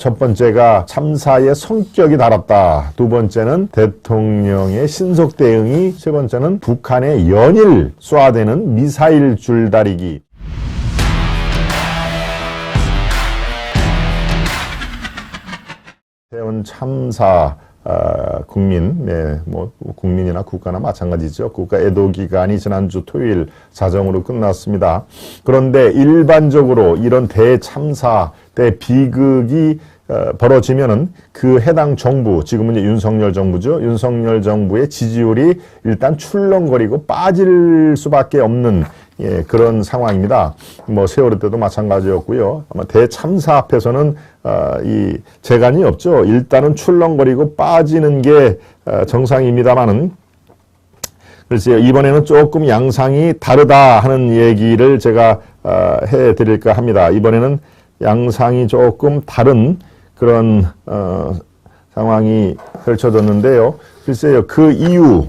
첫 번째가 참사의 성격이 달았다. 두 번째는 대통령의 신속 대응이, 세 번째는 북한의 연일 쏘아대는 미사일 줄다리기. 태원 참사 국민, 뭐 국민이나 국가나 마찬가지죠. 국가 애도 기간이 지난주 토요일 자정으로 끝났습니다. 그런데 일반적으로 이런 대참사, 대비극이 벌어지면은 그 해당 정부, 지금은 이제 윤석열 정부죠. 윤석열 정부의 지지율이 일단 출렁거리고 빠질 수밖에 없는 그런 상황입니다. 뭐 세월호 때도 마찬가지였고요. 아마 대참사 앞에서는 이 재간이 없죠. 일단은 출렁거리고 빠지는 게 정상입니다만은, 글쎄요, 이번에는 조금 양상이 다르다 하는 얘기를 제가 해드릴까 합니다. 이번에는 양상이 조금 다른 그런 상황이 펼쳐졌는데요. 글쎄요, 그 이유가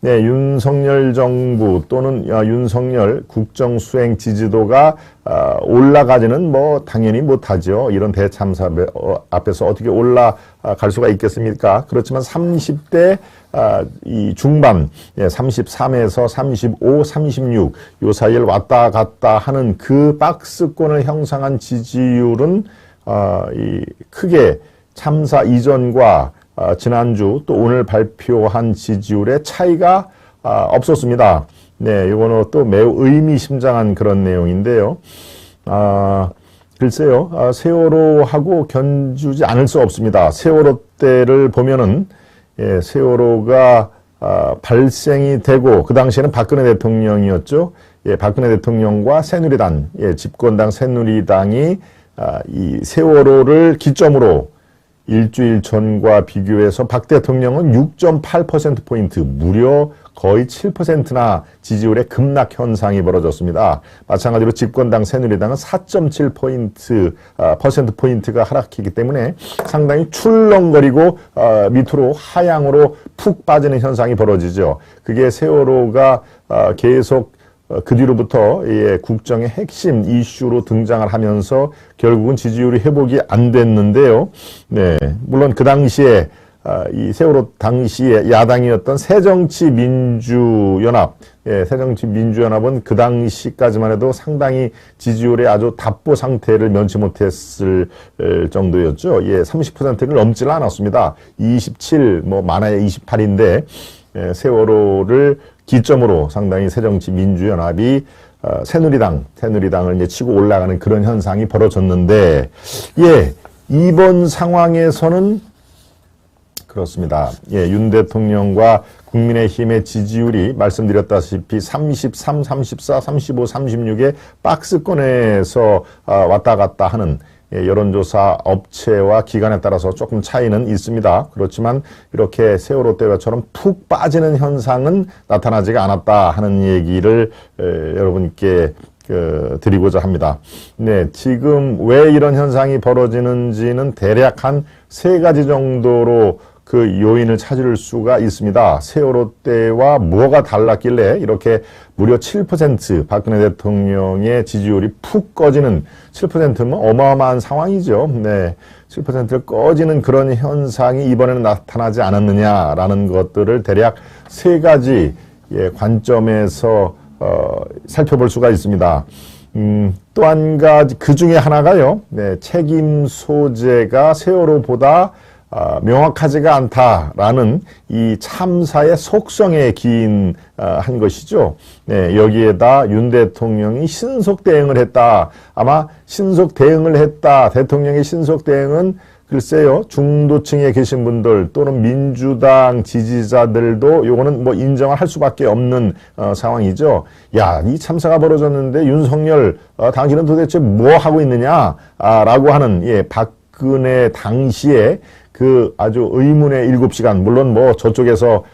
윤석열 정부 또는 윤석열 국정수행 지지도가 올라가지는 뭐 당연히 못하죠. 이런 대참사 앞에서 어떻게 올라갈 수가 있겠습니까? 그렇지만 30대 이 중반, 33에서 35, 36 요 사이를 왔다 갔다 하는 그 박스권을 형성한 지지율은 이 크게 참사 이전과 지난주 또 오늘 발표한 지지율의 차이가 없었습니다. 네, 이거는 또 매우 의미심장한 그런 내용인데요. 글쎄요, 세월호하고 견주지 않을 수 없습니다. 세월호 때를 보면은, 세월호가 발생이 되고, 그 당시에는 박근혜 대통령이었죠. 박근혜 대통령과 새누리당, 집권당 새누리당이 이 세월호를 기점으로 일주일 전과 비교해서 박 대통령은 6.8%포인트, 무려 거의 7%나 지지율의 급락 현상이 벌어졌습니다. 마찬가지로 집권당 새누리당은 4.7%포인트가 하락했기 때문에 상당히 출렁거리고 밑으로 하향으로 푹 빠지는 현상이 벌어지죠. 그게 세월호가 계속 그 뒤로부터 국정의 핵심 이슈로 등장을 하면서 결국은 지지율이 회복이 안 됐는데요. 네, 물론 그 당시에 이 세월호 당시에 야당이었던 새정치민주연합, 새정치민주연합은 그 당시까지만 해도 상당히 지지율의 아주 답보 상태를 면치 못했을 정도였죠. 30%를 넘지는 않았습니다. 27, 뭐 많아야 28인데 세월호를 기점으로 상당히 새정치민주연합이 새누리당을 이제 치고 올라가는 그런 현상이 벌어졌는데, 이번 상황에서는 그렇습니다. 윤 대통령과 국민의힘의 지지율이 말씀드렸다시피 33, 34, 35, 36의 박스권에서 왔다 갔다 하는 여론조사 업체와 기관에 따라서 조금 차이는 있습니다. 그렇지만 이렇게 세월호 때처럼 푹 빠지는 현상은 나타나지가 않았다 하는 얘기를 여러분께 드리고자 합니다. 네, 지금 왜 이런 현상이 벌어지는지는 대략 한 3가지 정도로 그 요인을 찾을 수가 있습니다. 세월호 때와 뭐가 달랐길래 이렇게 무려 7% 박근혜 대통령의 지지율이 푹 꺼지는, 7%면 어마어마한 상황이죠. 네, 7%를 꺼지는 그런 현상이 이번에는 나타나지 않았느냐라는 것들을 대략 3가지 관점에서 살펴볼 수가 있습니다. 또 한 가지, 그 중에 하나가요, 책임 소재가 세월호보다 명확하지가 않다라는 이 참사의 속성에 기인한 것이죠. 네, 여기에다 윤 대통령이 신속 대응을 했다. 아마 신속 대응을 했다. 대통령의 신속 대응은 글쎄요, 중도층에 계신 분들 또는 민주당 지지자들도 요거는 뭐 인정을 할 수밖에 없는 상황이죠. 야, 이 참사가 벌어졌는데 윤석열 당신은 도대체 뭐 하고 있느냐? 라고 하는 박근혜 당시에 그 아주 의문의 7시간, 물론 뭐 저쪽에서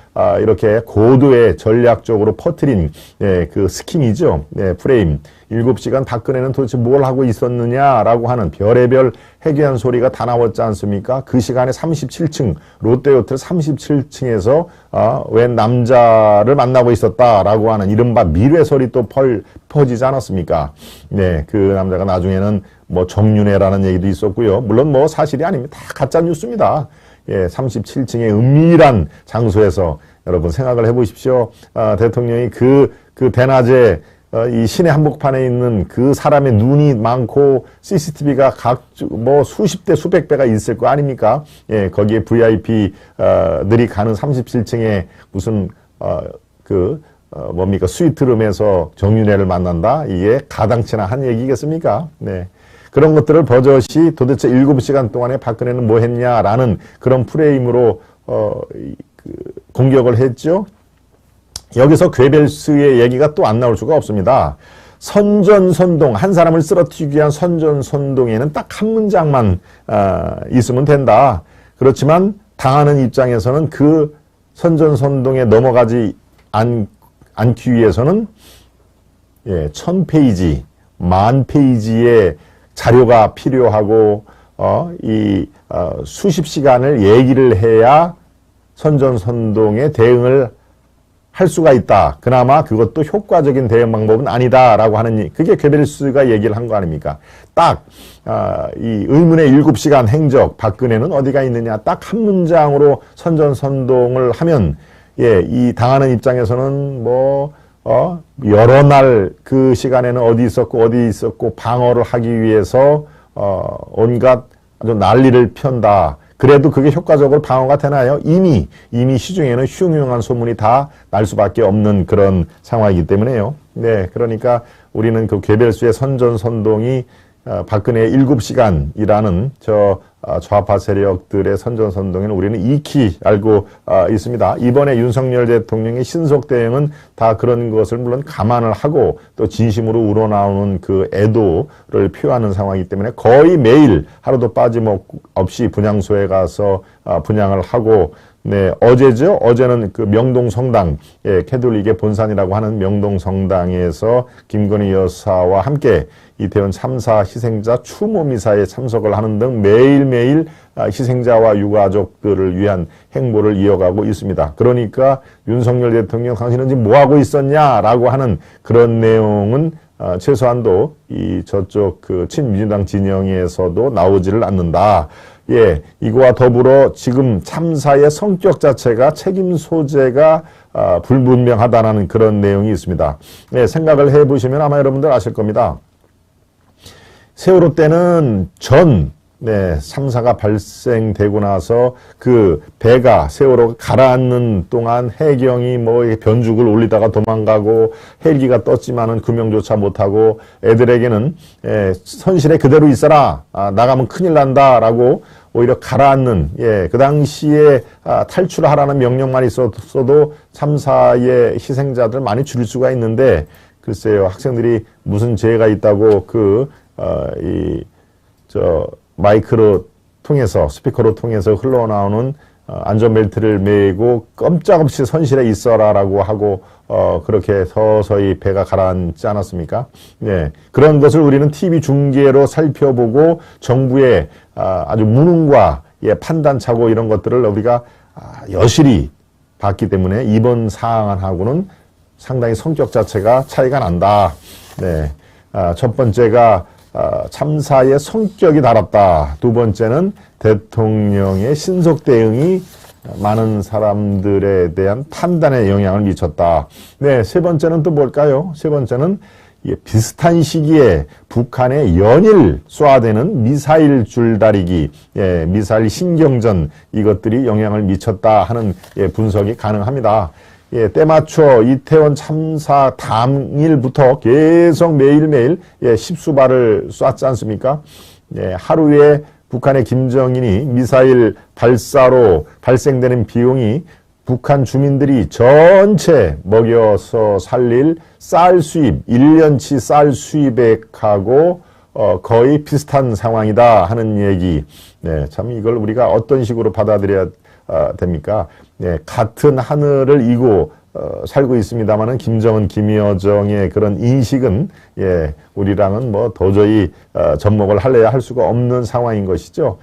이렇게 고도의 전략적으로 퍼뜨린 그 스킴이죠. 프레임. 7시간 박근혜는 도대체 뭘 하고 있었느냐라고 하는 별의별 해괴한 소리가 다 나왔지 않습니까? 그 시간에 37층, 롯데호텔 37층에서 웬 남자를 만나고 있었다라고 하는 이른바 미래설이 또 퍼지지 않았습니까? 네, 그 남자가 나중에는 뭐 정윤회라는 얘기도 있었고요. 물론 뭐 사실이 아닙니다. 다 가짜 뉴스입니다. 예, 37층의 은밀한 장소에서 여러분 생각을 해보십시오. 대통령이 그 대낮에 이 시내 한복판에 있는 그 사람의 눈이 많고 CCTV가 뭐 수십 대 수백 배가 있을 거 아닙니까? 예, 거기에 VIP들이 가는 37층에 무슨 뭡니까 스위트룸에서 정윤회를 만난다? 이게 가당치나 한 얘기겠습니까? 네. 그런 것들을 버젓이 도대체 7시간 동안에 박근혜는 뭐 했냐라는 그런 프레임으로 공격을 했죠. 여기서 괴벨스의 얘기가 또 안 나올 수가 없습니다. 선전선동, 한 사람을 쓰러뜨리기 위한 선전선동에는 딱 한 문장만 있으면 된다. 그렇지만 당하는 입장에서는 그 선전선동에 넘어가지 않기 위해서는 1000페이지, 10,000페이지의 자료가 필요하고 수십 시간을 얘기를 해야 선전선동에 대응을 할 수가 있다. 그나마 그것도 효과적인 대응 방법은 아니다라고 하는 그게 괴벨스가 얘기를 한 거 아닙니까? 딱 이 의문의 7시간 행적 박근혜는 어디가 있느냐 딱 한 문장으로 선전선동을 하면 이 당하는 입장에서는 뭐 여러 날 그 시간에는 어디 있었고 방어를 하기 위해서 온갖 아주 난리를 편다. 그래도 그게 효과적으로 방어가 되나요? 이미 시중에는 흉흉한 소문이 다 날 수밖에 없는 그런 상황이기 때문에요. 네, 그러니까 우리는 그 괴벨스의 선전선동이 박근혜의 7시간이라는 좌파 세력들의 선전선동에는 우리는 익히 알고 있습니다. 이번에 윤석열 대통령의 신속 대응은 다 그런 것을 물론 감안을 하고 또 진심으로 우러나오는 그 애도를 표하는 상황이기 때문에 거의 매일 하루도 빠짐없이 분향소에 가서 분향을 하고 네, 어제는 그 명동성당, 캐톨릭의 본산이라고 하는 명동성당에서 김건희 여사와 함께 이태원 참사 희생자 추모 미사에 참석을 하는 등 매일매일 희생자와 유가족들을 위한 행보를 이어가고 있습니다. 그러니까 윤석열 대통령 당신은 지금 뭐하고 있었냐라고 하는 그런 내용은 최소한도 저쪽 그 친민주당 진영에서도 나오지를 않는다. 예, 이거와 더불어 지금 참사의 성격 자체가 책임 소재가 불분명하다는 그런 내용이 있습니다. 예, 생각을 해보시면 아마 여러분들 아실 겁니다. 세월호 때는 참사가 발생되고 나서 그 배가 세월호가 가라앉는 동안 해경이 뭐 변죽을 올리다가 도망가고 헬기가 떴지만은 구명조차 못하고 애들에게는 선실에 그대로 있어라. 나가면 큰일 난다라고 오히려 가라앉는 그 당시에 탈출하라는 명령만 있었어도 참사의 희생자들 많이 줄일 수가 있는데 글쎄요 학생들이 무슨 죄가 있다고 마이크로 통해서 스피커로 통해서 흘러나오는 안전벨트를 매고 꼼짝없이 선실에 있어라라고 하고 그렇게 서서히 배가 가라앉지 않았습니까? 네, 그런 것을 우리는 TV 중계로 살펴보고 정부의 아주 무능과 판단착오 이런 것들을 우리가 여실히 봤기 때문에 이번 사안하고는 상당히 성격 자체가 차이가 난다. 네, 첫 번째가 참사의 성격이 달았다. 두 번째는 대통령의 신속 대응이 많은 사람들에 대한 판단에 영향을 미쳤다. 네, 세 번째는 또 뭘까요? 세 번째는 비슷한 시기에 북한의 연일 쏘아대는 미사일 줄다리기, 미사일 신경전 이것들이 영향을 미쳤다 하는 분석이 가능합니다. 때맞춰 이태원 참사 당일부터 계속 매일매일 십수발을 쐈지 않습니까? 하루에 북한의 김정인이 미사일 발사로 발생되는 비용이 북한 주민들이 전체 먹여서 살릴 쌀 수입, 1년치 쌀 수입액하고 거의 비슷한 상황이다 하는 얘기. 네, 참 이걸 우리가 어떤 식으로 받아들여야 됩니까? 네, 같은 하늘을 이고 살고 있습니다만은 김정은, 김여정의 그런 인식은 우리랑은 뭐 도저히 접목을 할래야 할 수가 없는 상황인 것이죠.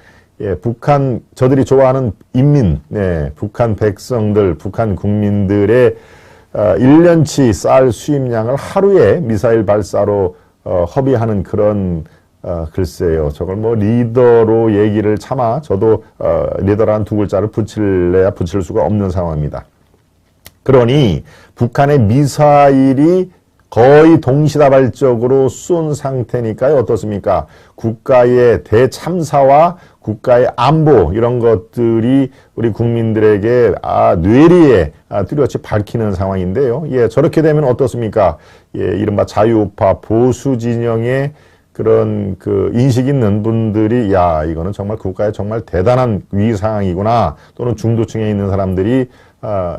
북한 저들이 좋아하는 인민, 북한 백성들, 북한 국민들의 1년치 쌀 수입량을 하루에 미사일 발사로 허비하는 그런 글쎄요. 저걸 뭐 리더로 얘기를 차마 저도 리더라는 두 글자를 붙일래야 붙일 수가 없는 상황입니다. 그러니 북한의 미사일이 거의 동시다발적으로 쏜 상태니까요. 어떻습니까? 국가의 대참사와 국가의 안보 이런 것들이 우리 국민들에게 뇌리에 뚜렷이 밝히는 상황인데요. 예, 저렇게 되면 어떻습니까? 예, 이른바 자유우파 보수 진영의 그런 그 인식 있는 분들이 이거는 정말 국가의 정말 대단한 위기 상황이구나. 또는 중도층에 있는 사람들이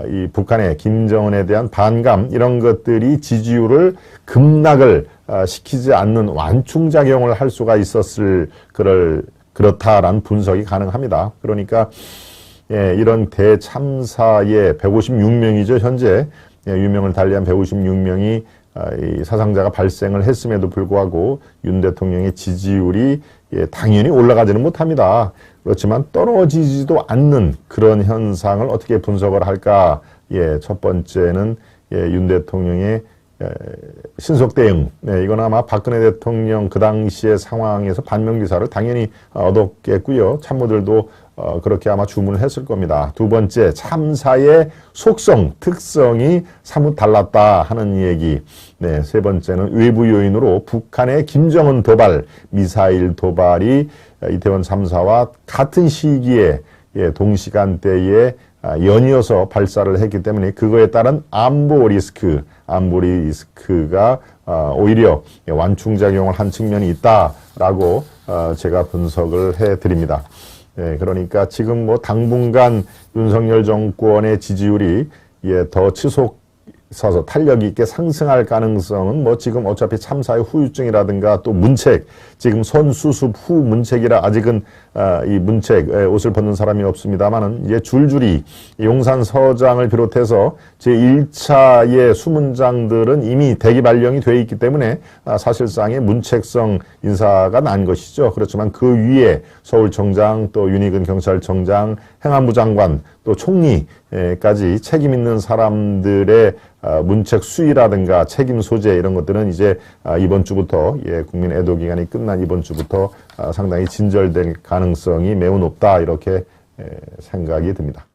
이 북한의 김정은에 대한 반감 이런 것들이 지지율을 급락을 시키지 않는 완충작용을 할 수가 있었을 그렇다라는 분석이 가능합니다. 그러니까 이런 대참사의 156명이죠. 현재 유명을 달리한 156명이 이 사상자가 발생을 했음에도 불구하고 윤 대통령의 지지율이 당연히 올라가지는 못합니다. 그렇지만 떨어지지도 않는 그런 현상을 어떻게 분석을 할까? 첫 번째는 윤 대통령의 신속 대응. 이건 아마 박근혜 대통령 그 당시의 상황에서 반면기사를 당연히 얻었겠고요. 참모들도 그렇게 아마 주문을 했을 겁니다. 두 번째, 참사의 속성, 특성이 사뭇 달랐다 하는 얘기. 세 번째는 외부 요인으로 북한의 김정은 도발, 미사일 도발이 이태원 참사와 같은 시기에 동시간대에 연이어서 발사를 했기 때문에 그거에 따른 안보 리스크가 오히려 완충작용을 한 측면이 있다라고 제가 분석을 해드립니다. 그러니까 지금 뭐 당분간 윤석열 정권의 지지율이 더 치솟아서 탄력 있게 상승할 가능성은 뭐 지금 어차피 참사의 후유증이라든가 또 문책, 지금 선수습 후 문책이라 아직은 이 문책 옷을 벗는 사람이 없습니다만은 이제 줄줄이 용산 서장을 비롯해서 제1차의 수문장들은 이미 대기 발령이 돼 있기 때문에 사실상의 문책성 인사가 난 것이죠. 그렇지만 그 위에 서울청장 또 윤희근 경찰청장 행안부 장관 또 총리까지 책임 있는 사람들의 문책 수위라든가 책임 소재 이런 것들은 이제 이번 주부터 국민 애도 기간이 끝난 이번 주부터 상당히 진절될 가능성이 매우 높다 이렇게 생각이 듭니다.